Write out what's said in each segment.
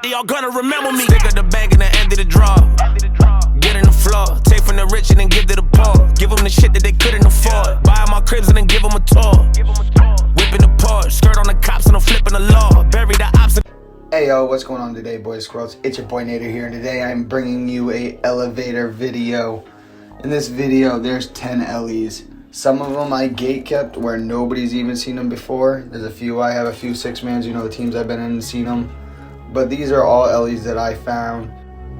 They all gonna remember me. Stick at the bank and the end of the draw. Get in the floor, take from the rich and then give to the poor. Give them the shit that they couldn't afford. Buy my cribs and then give them a tour. Whipping the Porsche, skirt on the cops and I'm flipping the law. Bury the ops. Hey yo, what's going on today, boys, squirrels? It's your boy Naterrr here, and today I'm bringing you a elevator video. In this video, there's 10 Eles. Some of them I gate kept where nobody's even seen them before. There's a few, I have a few 6-mans, you know, the teams I've been in and seen them. But these are all Eles that I found.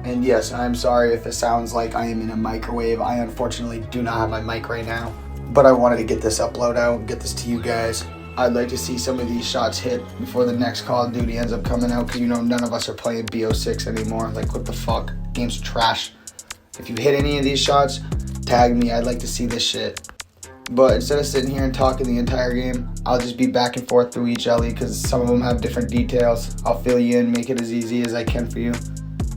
And yes, I'm sorry if it sounds like I am in a microwave. I unfortunately do not have my mic right now. But I wanted to get this upload out and get this to you guys. I'd like to see some of these shots hit before the next Call of Duty ends up coming out, because you know none of us are playing BO6 anymore. Like, what the fuck? Game's trash. If you hit any of these shots, tag me. I'd like to see this shit. But instead of sitting here and talking the entire game, I'll just be back and forth through each Ele, because some of them have different details. I'll fill you in, make it as easy as I can for you.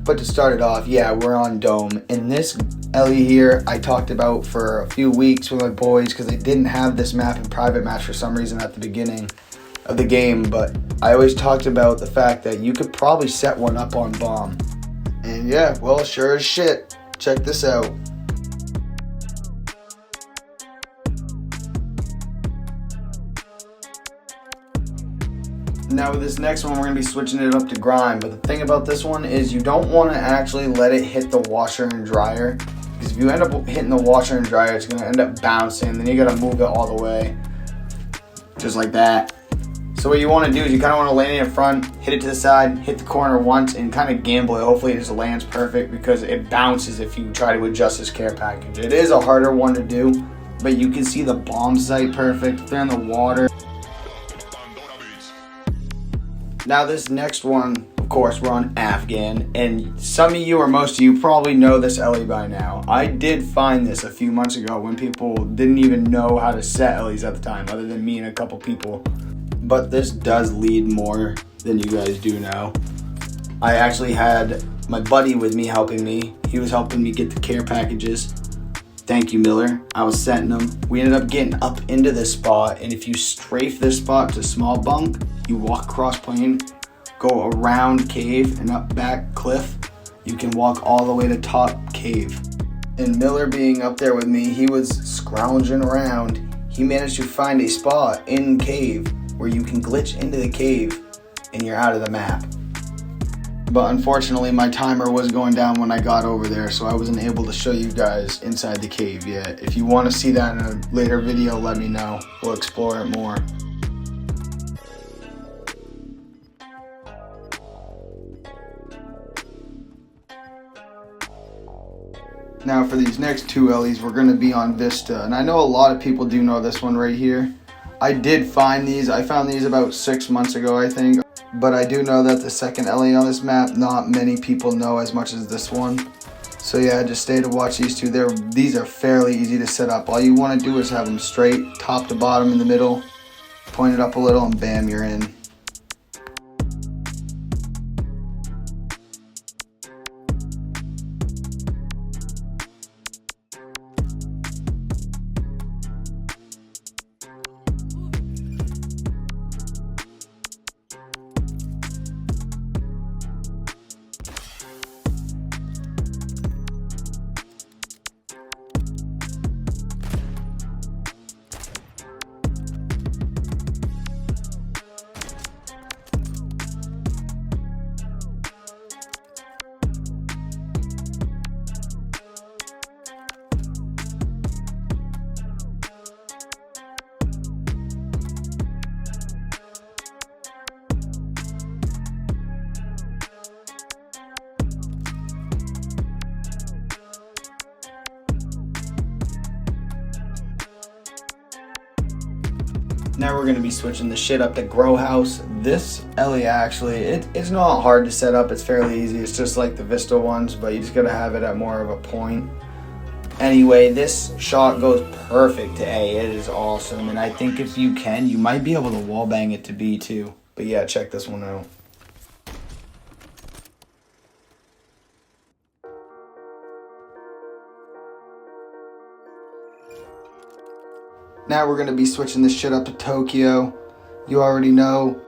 But to start it off, yeah, we're on Dome. And this Ele here, I talked about for a few weeks with my boys, because they didn't have this map in private match for some reason at the beginning of the game. But I always talked about the fact that you could probably set one up on Bomb. And yeah, well, sure as shit. Check this out. Now with this next one, we're going to be switching it up to Grime. But the thing about this one is you don't want to actually let it hit the washer and dryer. Because if you end up hitting the washer and dryer, it's going to end up bouncing. Then you got to move it all the way. Just like that. So what you want to do is you kind of want to land it in front, hit it to the side, hit the corner once, and kind of gamble it. Hopefully it just lands perfect, because it bounces if you try to adjust this care package. It is a harder one to do, but you can see the bomb sight perfect. If they're in the water. Now this next one, of course, we're on Afghan, and some of you or most of you probably know this Ele by now. I did find this a few months ago when people didn't even know how to set Eles at the time, other than me and a couple people. But this does lead more than you guys do know. I actually had my buddy with me helping me. He was helping me get the care packages. Thank you, Miller. I was setting them. We ended up getting up into this spot, and if you strafe this spot to small bunk, you walk across plane, go around cave and up back cliff, you can walk all the way to top cave. And Miller being up there with me, he was scrounging around. He managed to find a spot in cave where you can glitch into the cave and you're out of the map. But unfortunately, my timer was going down when I got over there, so I wasn't able to show you guys inside the cave yet. If you want to see that in a later video, let me know. We'll explore it more. Now for these next two Eles, we're going to be on Vista. And I know a lot of people do know this one right here. I did find these. I found these about 6 months ago, I think. But I do know that the second Ele on this map, not many people know as much as this one. So yeah, just stay to watch these two. These are fairly easy to set up. All you want to do is have them straight, top to bottom in the middle, point it up a little, and bam, you're in. Now we're going to be switching the shit up to Growhouse. This Ele actually, it's not hard to set up. It's fairly easy. It's just like the Vista ones, but you just got to have it at more of a point. Anyway, this shot goes perfect to A. It is awesome. And I think if you can, you might be able to wallbang it to B too. But yeah, check this one out. Now we're going to be switching this shit up to Tokyo. You already know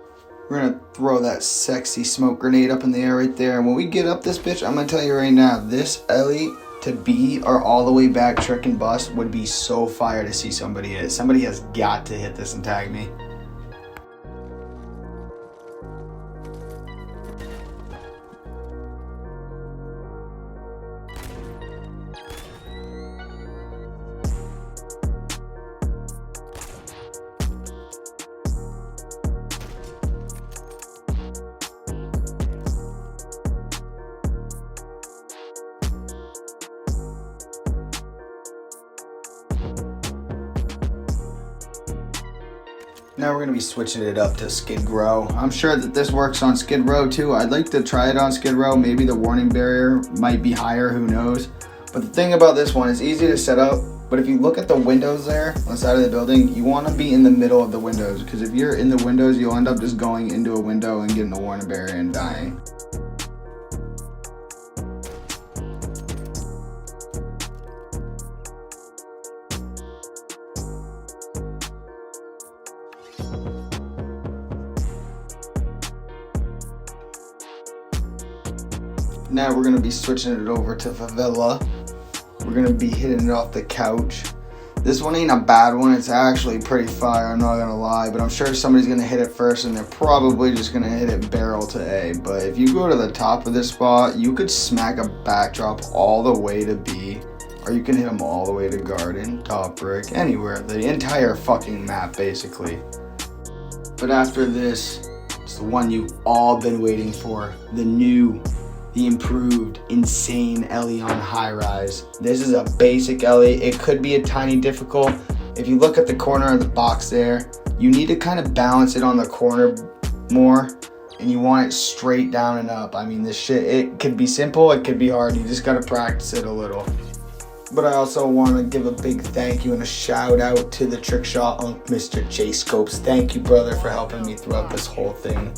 We're gonna throw that sexy smoke grenade up in the air right there. And when we get up this bitch, I'm gonna tell you right now, this Ellie to be or all the way back trick and bust would be so fire to see somebody hit. Somebody has got to hit this and tag me. Now we're going to be switching it up to Skidrow. I'm sure that this works on Skidrow too. I'd like to try it on Skidrow. Maybe the warning barrier might be higher, who knows. But the thing about this one is easy to set up. But if you look at the windows there on the side of the building, you want to be in the middle of the windows. Because if you're in the windows, you'll end up just going into a window and getting a warning barrier and dying. Now we're going to be switching it over to Failla. We're going to be hitting it off the couch. This one ain't a bad one. It's actually pretty fire, I'm not going to lie. But I'm sure somebody's going to hit it first and they're probably just going to hit it barrel to A. But if you go to the top of this spot, you could smack a backdrop all the way to B. Or you can hit them all the way to garden, top brick, anywhere. The entire fucking map, basically. But after this, it's the one you've all been waiting for. The improved, insane Ellie on Highrise. This is a basic Ellie. It could be a tiny difficult. If you look at the corner of the box there, you need to kind of balance it on the corner more. And you want it straight down and up. I mean, this shit, it could be simple, it could be hard. You just gotta practice it a little. But I also want to give a big thank you and a shout out to the trick shot on Mr. Jayscopes. Thank you, brother, for helping me throughout this whole thing.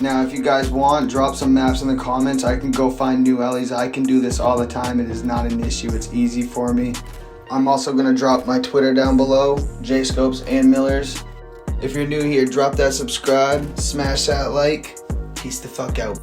Now, if you guys want, drop some maps in the comments. I can go find new Ellies. I can do this all the time. It is not an issue. It's easy for me. I'm also going to drop my Twitter down below, Jayscopes and Millers. If you're new here, drop that subscribe, smash that like. Peace the fuck out.